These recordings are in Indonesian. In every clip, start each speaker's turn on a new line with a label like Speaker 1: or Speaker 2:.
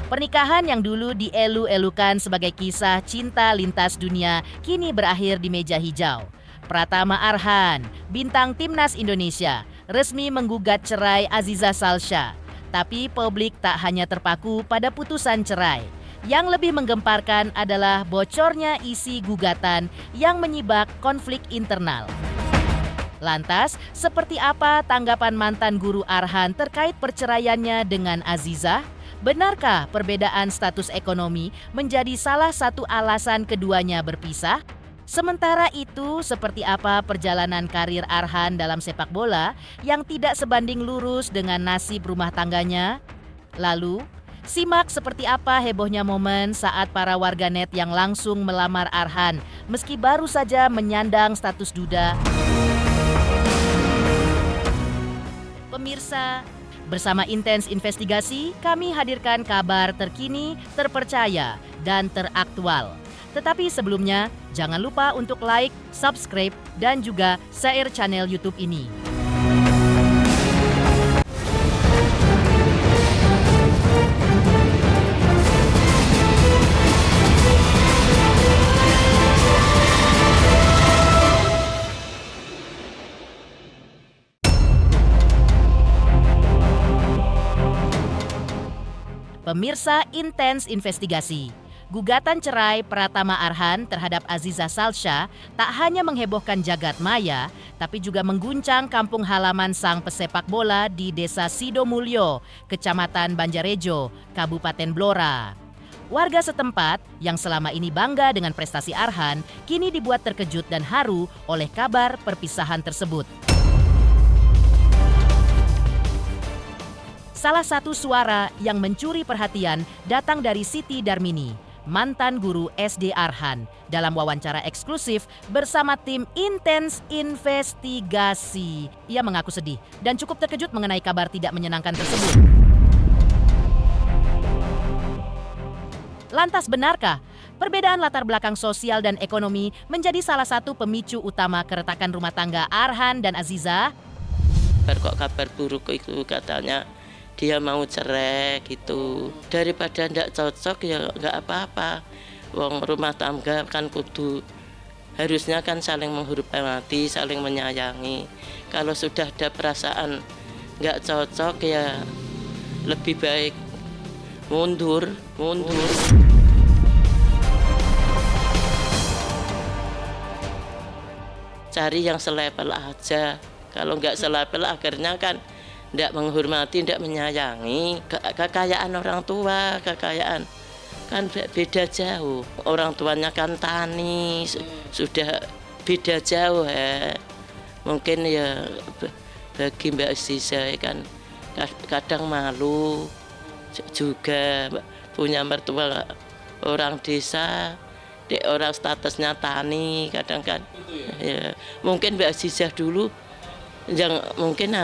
Speaker 1: Pernikahan yang dulu dielu-elukan sebagai kisah cinta lintas dunia kini berakhir di meja hijau. Pratama Arhan, bintang timnas Indonesia, resmi menggugat cerai Aziza Salsha. Tapi publik tak hanya terpaku pada putusan cerai. Yang lebih menggemparkan adalah bocornya isi gugatan yang menyibak konflik internal. Lantas, seperti apa tanggapan mantan guru Arhan terkait perceraiannya dengan Aziza? Benarkah perbedaan status ekonomi menjadi salah satu alasan keduanya berpisah? Sementara itu, seperti apa perjalanan karir Arhan dalam sepak bola yang tidak sebanding lurus dengan nasib rumah tangganya? Lalu, simak seperti apa hebohnya momen saat para warganet yang langsung melamar Arhan meski baru saja menyandang status duda. Pemirsa, bersama Intens Investigasi, kami hadirkan kabar terkini, terpercaya, dan teraktual. Tetapi sebelumnya, jangan lupa untuk like, subscribe, dan juga share channel YouTube ini. Pemirsa Intens Investigasi, gugatan cerai Pratama Arhan terhadap Aziza Salsha tak hanya menghebohkan jagat maya, tapi juga mengguncang kampung halaman sang pesepak bola di Desa Sidomulyo, Kecamatan Banjarejo, Kabupaten Blora. Warga setempat yang selama ini bangga dengan prestasi Arhan, kini dibuat terkejut dan haru oleh kabar perpisahan tersebut. Salah satu suara yang mencuri perhatian datang dari Siti Darmini, mantan guru SD Arhan, dalam wawancara eksklusif bersama tim Intens Investigasi. Ia mengaku sedih dan cukup terkejut mengenai kabar tidak menyenangkan tersebut. Lantas benarkah perbedaan latar belakang sosial dan ekonomi menjadi salah satu pemicu utama keretakan rumah tangga Arhan dan Aziza?
Speaker 2: Kok kabar buruk itu katanya dia mau cerai gitu. Daripada ndak cocok ya nggak apa-apa. Wong rumah tangga kan kudu harusnya kan saling menghormati, saling menyayangi. Kalau sudah ada perasaan nggak cocok ya lebih baik mundur. Cari yang selevel aja. Kalau nggak selevel akhirnya kan tidak menghormati, tidak menyayangi. Kekayaan orang tua, kekayaan kan beda jauh. Orang tuanya kan tani, sudah beda jauh ya. Mungkin ya bagi Mbak Aziza kan kadang malu juga punya mertua orang desa, orang statusnya tani kadang kan. Ya, mungkin Mbak Aziza dulu yang mungkin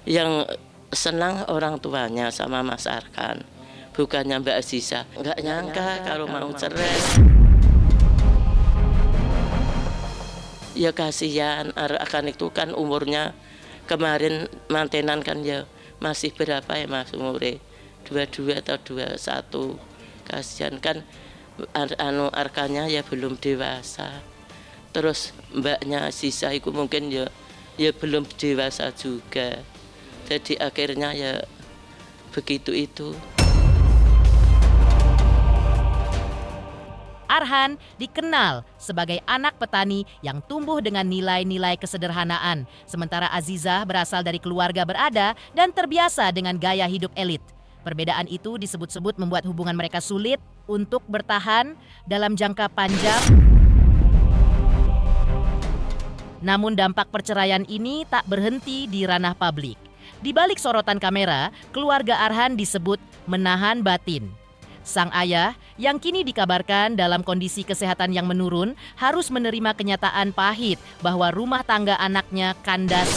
Speaker 2: yang senang orang tuanya sama Mas Arhan, bukannya Mbak Aziza. Nggak nyangka kalau mau cerai. Ya kasihan, Arhan itu kan umurnya kemarin mantenan kan ya masih berapa ya Mas umurnya? 22 atau 21. Kasihan kan Arhannya ya belum dewasa. Terus mbaknya Aziza itu mungkin ya belum dewasa juga. Jadi akhirnya ya begitu itu.
Speaker 1: Arhan dikenal sebagai anak petani yang tumbuh dengan nilai-nilai kesederhanaan. Sementara Aziza berasal dari keluarga berada dan terbiasa dengan gaya hidup elit. Perbedaan itu disebut-sebut membuat hubungan mereka sulit untuk bertahan dalam jangka panjang. Namun dampak perceraian ini tak berhenti di ranah publik. Di balik sorotan kamera, keluarga Arhan disebut menahan batin. Sang ayah, yang kini dikabarkan dalam kondisi kesehatan yang menurun, harus menerima kenyataan pahit bahwa rumah tangga anaknya kandas.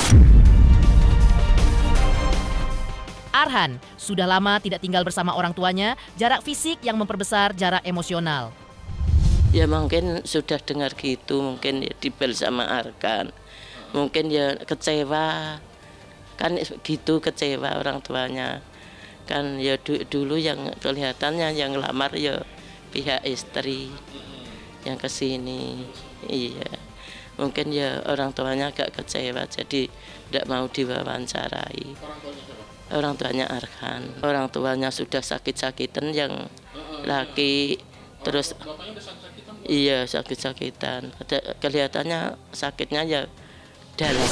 Speaker 1: Arhan sudah lama tidak tinggal bersama orang tuanya, jarak fisik yang memperbesar jarak emosional.
Speaker 2: Ya mungkin sudah dengar gitu, mungkin ya dibel sama Arhan. Mungkin ya kecewa. Kan gitu kecewa orang tuanya. Kan ya dulu yang kelihatannya yang ngelamar ya pihak istri yang ke sini. Iya. Mungkin ya orang tuanya agak kecewa jadi tidak mau diwawancarai. Orang tuanya Arhan. Orang tuanya sudah sakit-sakitan yang laki, terus iya sakit-sakitan. Kelihatannya sakitnya ya dalam.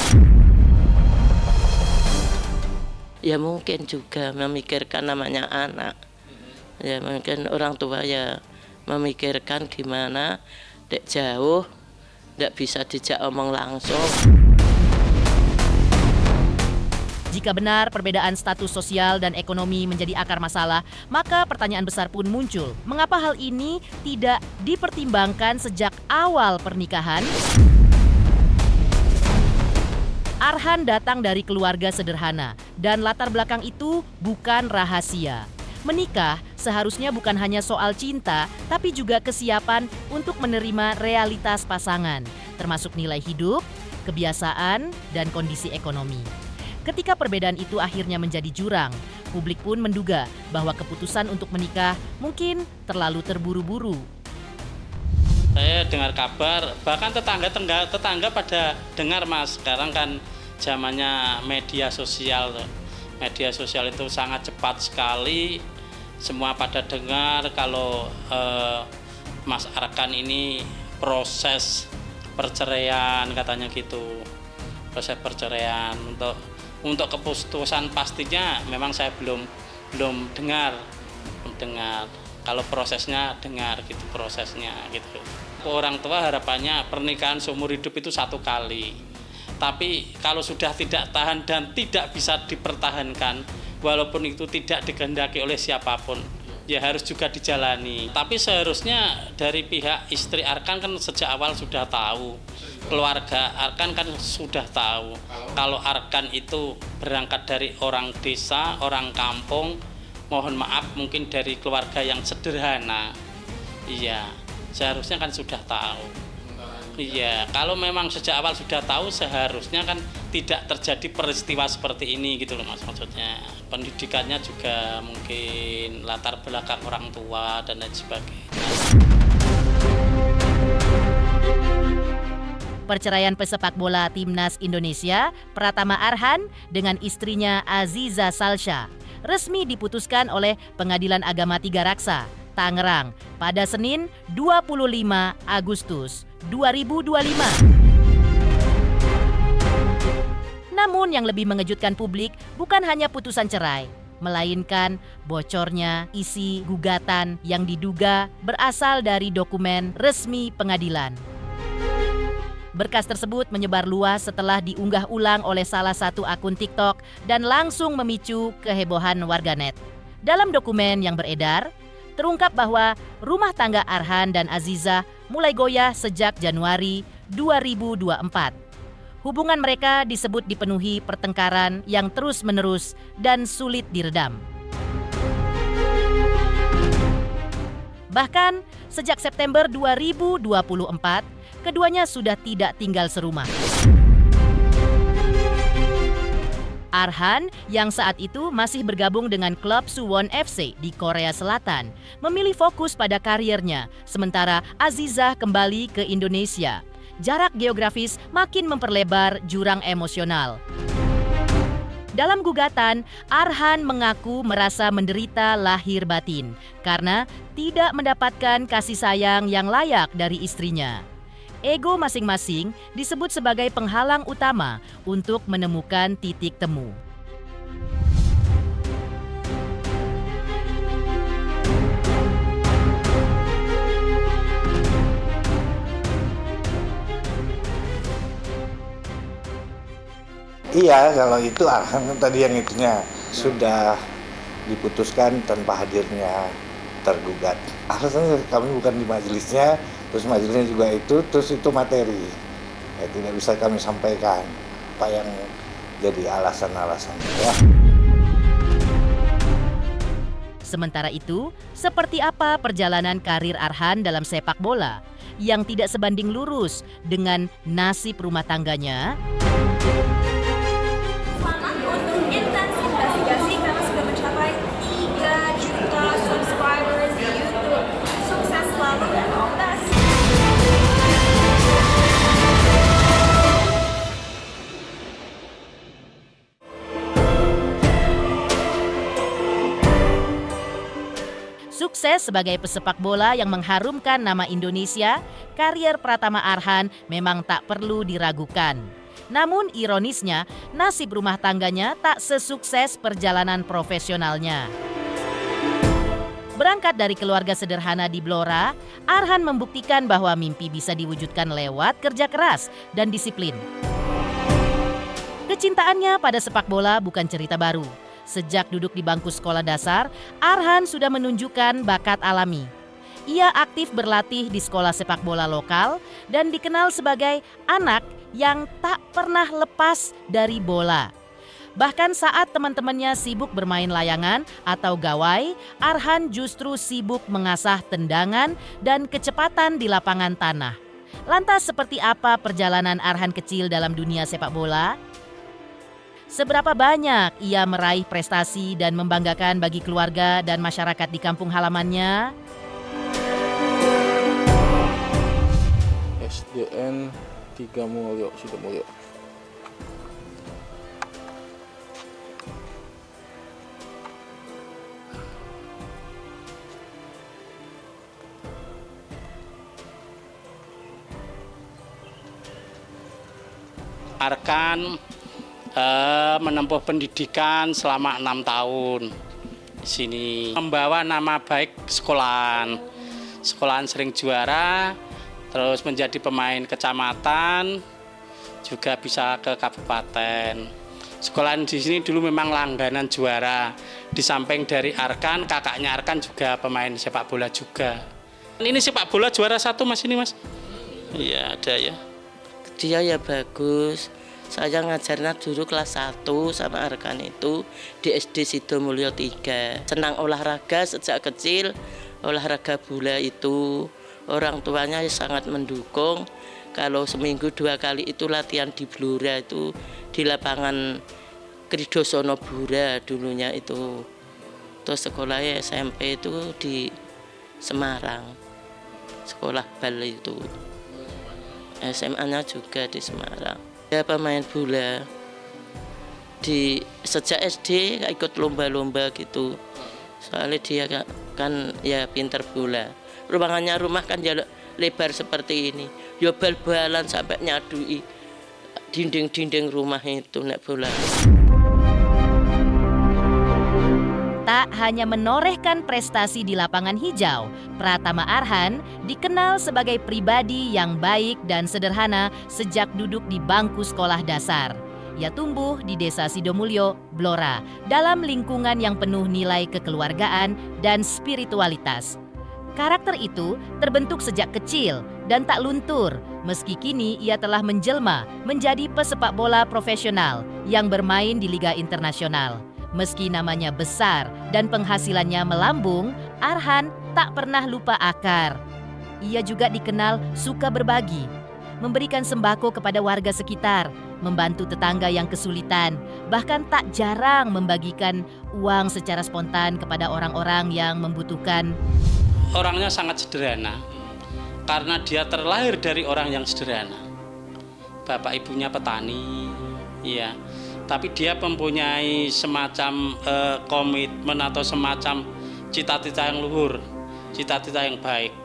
Speaker 2: Ya mungkin juga memikirkan namanya anak. Ya mungkin orang tua ya memikirkan gimana dek jauh, tidak bisa dijak omong langsung.
Speaker 1: Jika benar perbedaan status sosial dan ekonomi menjadi akar masalah, maka pertanyaan besar pun muncul. Mengapa hal ini tidak dipertimbangkan sejak awal pernikahan? Arhan datang dari keluarga sederhana dan latar belakang itu bukan rahasia. Menikah seharusnya bukan hanya soal cinta, tapi juga kesiapan untuk menerima realitas pasangan, termasuk nilai hidup, kebiasaan, dan kondisi ekonomi. Ketika perbedaan itu akhirnya menjadi jurang, publik pun menduga bahwa keputusan untuk menikah mungkin terlalu terburu-buru.
Speaker 3: Saya dengar kabar, bahkan tetangga pada dengar Mas, sekarang kan zamannya media sosial. Media sosial itu sangat cepat sekali, semua pada dengar kalau Mas Arkan ini proses perceraian katanya gitu. Proses perceraian untuk keputusan pastinya memang saya belum dengar. Kalau prosesnya dengar gitu prosesnya gitu. Orang tua harapannya pernikahan seumur hidup itu 1 kali. Tapi kalau sudah tidak tahan dan tidak bisa dipertahankan, walaupun itu tidak dikehendaki oleh siapapun, ya harus juga dijalani. Tapi seharusnya dari pihak istri Arkan kan sejak awal sudah tahu. Keluarga Arkan kan sudah tahu kalau Arkan itu berangkat dari orang desa, orang kampung, mohon maaf mungkin dari keluarga yang sederhana. Iya, seharusnya kan sudah tahu. Iya, kalau memang sejak awal sudah tahu seharusnya kan tidak terjadi peristiwa seperti ini gitu loh Mas, maksudnya. Pendidikannya juga mungkin latar belakang orang tua dan lain sebagainya.
Speaker 1: Perceraian pesepak bola Timnas Indonesia, Pratama Arhan dengan istrinya Aziza Salsha, resmi diputuskan oleh Pengadilan Agama Tiga Raksa, Tangerang pada Senin 25 Agustus 2025. Namun yang lebih mengejutkan publik bukan hanya putusan cerai, melainkan bocornya isi gugatan yang diduga berasal dari dokumen resmi pengadilan. Berkas tersebut menyebar luas setelah diunggah ulang oleh salah satu akun TikTok dan langsung memicu kehebohan warganet. Dalam dokumen yang beredar, terungkap bahwa rumah tangga Arhan dan Aziza mulai goyah sejak Januari 2024. Hubungan mereka disebut dipenuhi pertengkaran yang terus-menerus dan sulit diredam. Bahkan sejak September 2024, keduanya sudah tidak tinggal serumah. Arhan yang saat itu masih bergabung dengan klub Suwon FC di Korea Selatan memilih fokus pada karirnya, sementara Aziza kembali ke Indonesia. Jarak geografis makin memperlebar jurang emosional. Dalam gugatan, Arhan mengaku merasa menderita lahir batin karena tidak mendapatkan kasih sayang yang layak dari istrinya. Ego masing-masing disebut sebagai penghalang utama untuk menemukan titik temu.
Speaker 4: Iya, kalau itu Arhan kan tadi yang itunya sudah diputuskan tanpa hadirnya tergugat. Alasannya kami bukan di majelisnya, terus majelisnya juga terus itu materi. Ya, tidak bisa kami sampaikan apa yang jadi alasan-alasan. Ya.
Speaker 1: Sementara itu, seperti apa perjalanan karir Arhan dalam sepak bola yang tidak sebanding lurus dengan nasib rumah tangganya?
Speaker 5: Selamat untuk instansi investigasi karena sudah mencapai
Speaker 1: Sukses sebagai pesepak bola yang mengharumkan nama Indonesia, karier Pratama Arhan memang tak perlu diragukan. Namun ironisnya, nasib rumah tangganya tak sesukses perjalanan profesionalnya. Berangkat dari keluarga sederhana di Blora, Arhan membuktikan bahwa mimpi bisa diwujudkan lewat kerja keras dan disiplin. Kecintaannya pada sepak bola bukan cerita baru. Sejak duduk di bangku sekolah dasar, Arhan sudah menunjukkan bakat alami. Ia aktif berlatih di sekolah sepak bola lokal dan dikenal sebagai anak yang tak pernah lepas dari bola. Bahkan saat teman-temannya sibuk bermain layangan atau gawai, Arhan justru sibuk mengasah tendangan dan kecepatan di lapangan tanah. Lantas seperti apa perjalanan Arhan kecil dalam dunia sepak bola? Seberapa banyak ia meraih prestasi dan membanggakan bagi keluarga dan masyarakat di kampung halamannya?
Speaker 5: SDN 3 Mulyo, Sidomulyo.
Speaker 3: Arhan menempuh pendidikan selama 6 tahun di sini. Membawa nama baik sekolahan sering juara, terus menjadi pemain kecamatan, juga bisa ke kabupaten. Sekolahan di sini dulu memang langganan juara. Di samping dari Arhan, kakaknya Arhan juga pemain sepak bola juga. Ini sepak bola juara 1 Mas ini Mas?
Speaker 2: Iya ada ya. Dia ya bagus. Saya ngajarnya dulu kelas 1 sama Arhan itu di SD Sidomulyo 3. Senang olahraga sejak kecil, olahraga bola itu. Orang tuanya sangat mendukung. Kalau seminggu 2 kali itu latihan di Blora itu di lapangan Kridosono Blora dulunya itu. Terus sekolahnya SMP itu di Semarang. Sekolah bal itu. SMA-nya juga di Semarang. Dia pemain bola. Sejak SD ikut lomba-lomba gitu. Soalnya dia kan ya pinter bola. Rumah kan ya lebar seperti ini. Ya bal-balan sampai nyadui dinding-dinding rumah itu nek bola.
Speaker 1: Tak hanya menorehkan prestasi di lapangan hijau, Pratama Arhan dikenal sebagai pribadi yang baik dan sederhana sejak duduk di bangku sekolah dasar. Ia tumbuh di Desa Sidomulyo, Blora, dalam lingkungan yang penuh nilai kekeluargaan dan spiritualitas. Karakter itu terbentuk sejak kecil dan tak luntur, meski kini ia telah menjelma menjadi pesepak bola profesional yang bermain di Liga Internasional. Meski namanya besar dan penghasilannya melambung, Arhan tak pernah lupa akar. Ia juga dikenal suka berbagi, memberikan sembako kepada warga sekitar, membantu tetangga yang kesulitan, bahkan tak jarang membagikan uang secara spontan kepada orang-orang yang membutuhkan.
Speaker 3: Orangnya sangat sederhana, karena dia terlahir dari orang yang sederhana. Bapak ibunya petani, iya. Tapi dia mempunyai semacam komitmen atau semacam cita-cita yang luhur, cita-cita yang baik.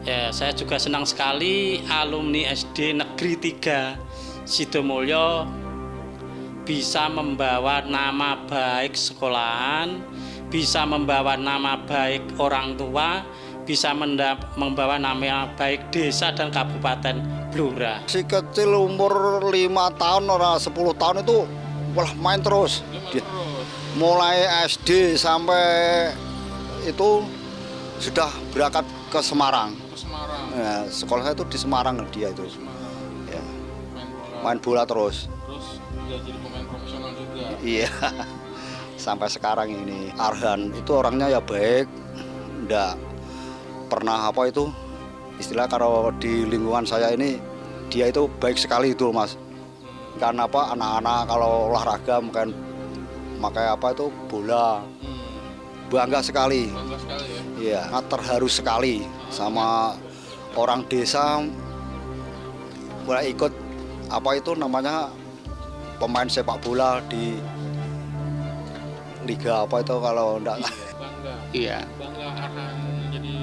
Speaker 3: Ya, saya juga senang sekali alumni SD Negeri 3 Sidomulyo bisa membawa nama baik sekolahan, bisa membawa nama baik orang tua, bisa membawa nama baik desa dan kabupaten Blora.
Speaker 6: Si kecil umur 5 tahun orang 10 tahun itu main terus. Mulai SD sampai itu sudah berangkat ke Semarang. Ya, sekolahnya itu di Semarang dia itu. Ya. Main bola terus.
Speaker 5: Terus udah jadi pemain profesional juga.
Speaker 6: Iya. Sampai sekarang ini Arhan itu orangnya ya baik, enggak pernah apa itu istilah kalau di lingkungan saya ini dia itu baik sekali itu Mas. Karena apa anak-anak kalau olahraga mungkin pakai apa itu bola bangga sekali.
Speaker 5: Bangga sekali ya.
Speaker 6: Iya, terharu sekali sama orang desa mulai ikut apa itu namanya pemain sepak bola di liga apa itu kalau enggak.
Speaker 5: Bangga.
Speaker 7: Iya,
Speaker 5: Bangga Arhan
Speaker 7: jadi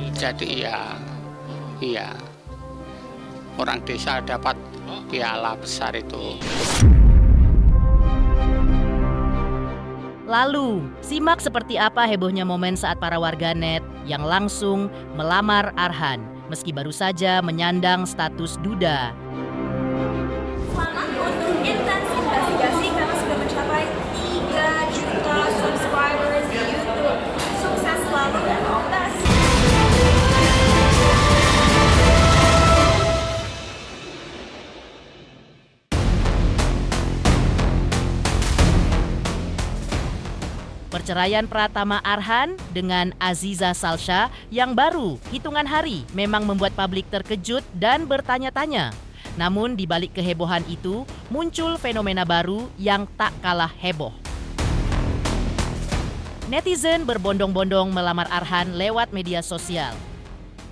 Speaker 7: iya. Orang desa dapat piala besar itu.
Speaker 1: Lalu, simak seperti apa hebohnya momen saat para warganet yang langsung melamar Arhan meski baru saja menyandang status duda.
Speaker 8: Selamat untuk Intens Investigasi karena sudah mencapai 3 juta subscribers di YouTube. Sukses selalu dan all the best.
Speaker 1: Perceraian Pratama Arhan dengan Aziza Salsha yang baru hitungan hari memang membuat publik terkejut dan bertanya-tanya. Namun di balik kehebohan itu muncul fenomena baru yang tak kalah heboh. Netizen berbondong-bondong melamar Arhan lewat media sosial.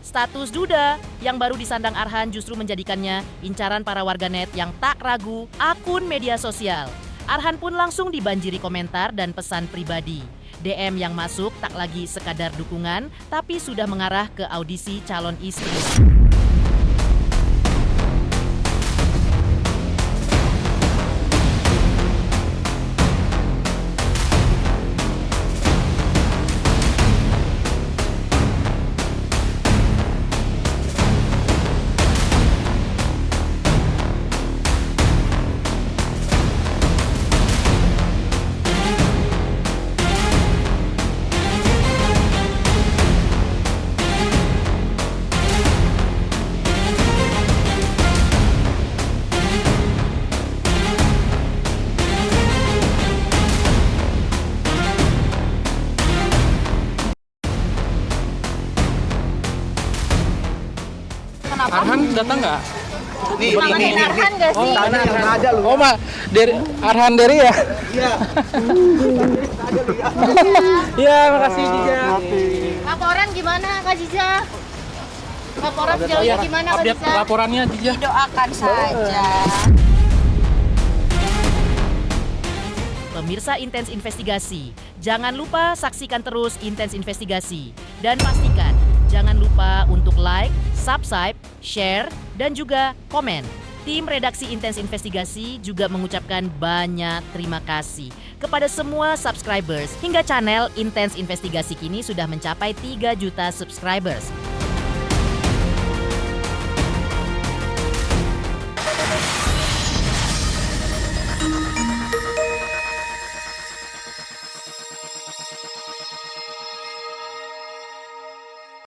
Speaker 1: Status duda yang baru disandang Arhan justru menjadikannya incaran para warganet yang tak ragu akun media sosial. Arhan pun langsung dibanjiri komentar dan pesan pribadi. DM yang masuk tak lagi sekadar dukungan, tapi sudah mengarah ke audisi calon istri.
Speaker 5: Arhan datang nggak?
Speaker 8: Semangatin Arhan gak sih?
Speaker 5: Oh, Mak, dari Arhan dari ya? Iya, makasih Jiza.
Speaker 8: Laporan gimana Kak Jiza? Laporan sejauh ini gimana Kak
Speaker 5: Update
Speaker 8: Jiza?
Speaker 5: laporannya Jiza.
Speaker 8: Doakan saja.
Speaker 1: Pemirsa Intens Investigasi, jangan lupa saksikan terus Intens Investigasi. Dan pastikan, jangan lupa untuk like, subscribe, share, dan juga komen. Tim redaksi Intens Investigasi juga mengucapkan banyak terima kasih kepada semua subscribers hingga channel Intens Investigasi kini sudah mencapai 3 juta subscribers.